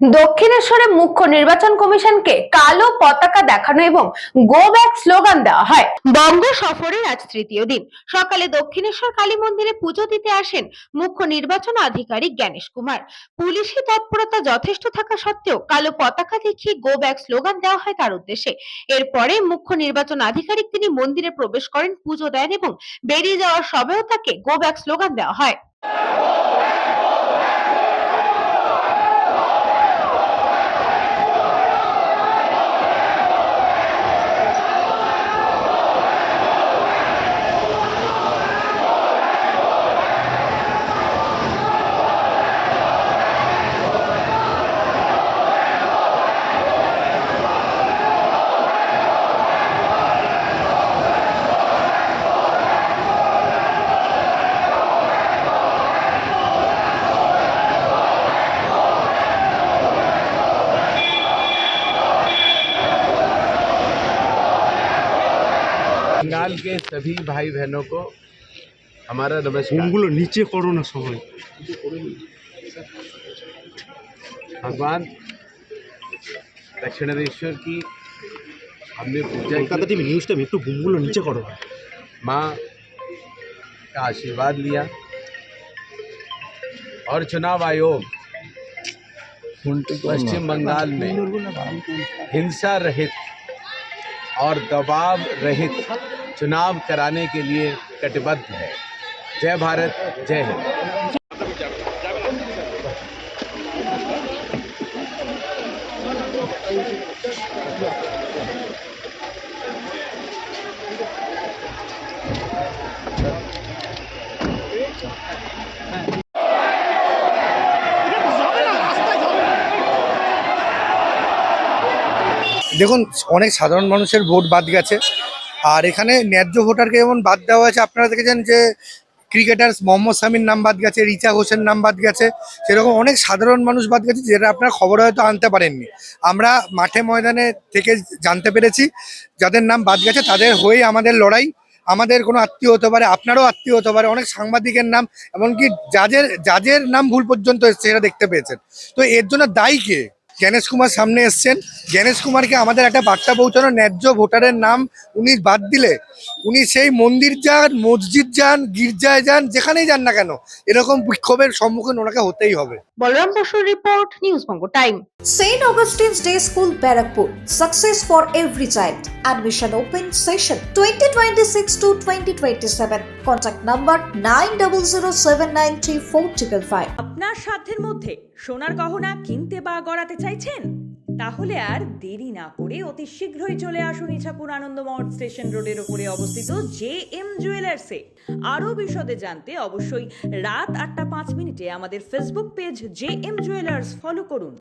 দক্ষিণেশ্বরে মুখ্য নির্বাচন কমিশনকে কালো পতাকা দেখানো এবং গো ব্যাক স্লোগান দেওয়া হয়। বঙ্গ সফরের আজ তৃতীয় দিন। সকালে দক্ষিণেশ্বর কালী মন্দিরে পুজো দিতে আসেন মুখ্য নির্বাচন আধিকারিক জ্ঞানেশ কুমার। পুলিশি তৎপরতা যথেষ্ট থাকা সত্ত্বেও কালো পতাকা দেখিয়ে গো ব্যাক স্লোগান দেওয়া হয় তার উদ্দেশ্যে। এরপরে মুখ্য নির্বাচন আধিকারিক তিনি মন্দিরে প্রবেশ করেন, পুজো দেন এবং বেরিয়ে যাওয়ার সময়েও তাকে গো ব্যাক স্লোগান দেওয়া হয়। बंगाल के सभी भाई बहनों को हमारा नमस्कार। घूमगुलो नीचे करो ना सबाई। भगवान दक्षिणेश्वर की हमने पूजा कलकाता टीवी न्यूज़ टाइम একটু ঘুমগুলো নিচে করো। माँ का आशीर्वाद लिया और चुनाव आयोग पश्चिम बंगाल में हिंसा रहित और दबाव रहित चुनाव कराने के लिए कटिबद्ध है। जय भारत, जय हिंद। দেখুন, অনেক সাধারণ মানুষের ভোট বাদ গেছে, আর এখানে ন্যায্য ভোটারকে যেমন বাদ দেওয়া হয়েছে। আপনারা দেখেছেন যে ক্রিকেটার মোহাম্মদ শামির নাম বাদ গেছে, রিচা ঘোষের নাম বাদ গেছে, সেরকম অনেক সাধারণ মানুষ বাদ গেছে যেটা আপনারা খবরে হয়তো আনতে পারেননি। আমরা মাঠে ময়দানে থেকে জানতে পেরেছি যাদের নাম বাদ গেছে তাদের হয়ে আমাদের লড়াই। আমাদের কোনো আত্মীয় হতে পারে, আপনারও আত্মীয় হতে পারে, অনেক সাংবাদিকের নাম, এমনকি জাজের নাম ভুল পর্যন্ত এসছে, সেটা দেখতে পেয়েছেন। তো এর জন্য দায়ী কে? জ্ঞানেশ কুমার সামনে এসছেন। জ্ঞানেশ কুমারকে আমাদের একটা বার্তা পৌঁছানো, ন্যায্য ভোটারের নাম উনি বাদ দিলে উনি সেই মন্দির যান, মসজিদ যান, গির্জায় যান, যেখানেই যান না কেন এরকম বিক্ষোভের সম্মুখীন ওনাকে হতেই হবে। বলরাম বসুর report, news Banga time. St. Augustine's Day School, Barakpur. Success for every child. Admission open session 2026 to 2027. Contact number 9007934555. আপনার সাধ্যের মধ্যে সোনার গহনা কিনতে বা গড়াতে চাইছেন? তাহলে আর দেরি না করে অতি শীঘ্রই চলে আসুন ইছাপুর আনন্দমঠ স্টেশন রোডের উপরে অবস্থিত JM জুয়েলার্সে। আরও বিশদে জানতে অবশ্যই রাত 8টা 5 মিনিটে আমাদের Facebook page JM jewellers follow করুন।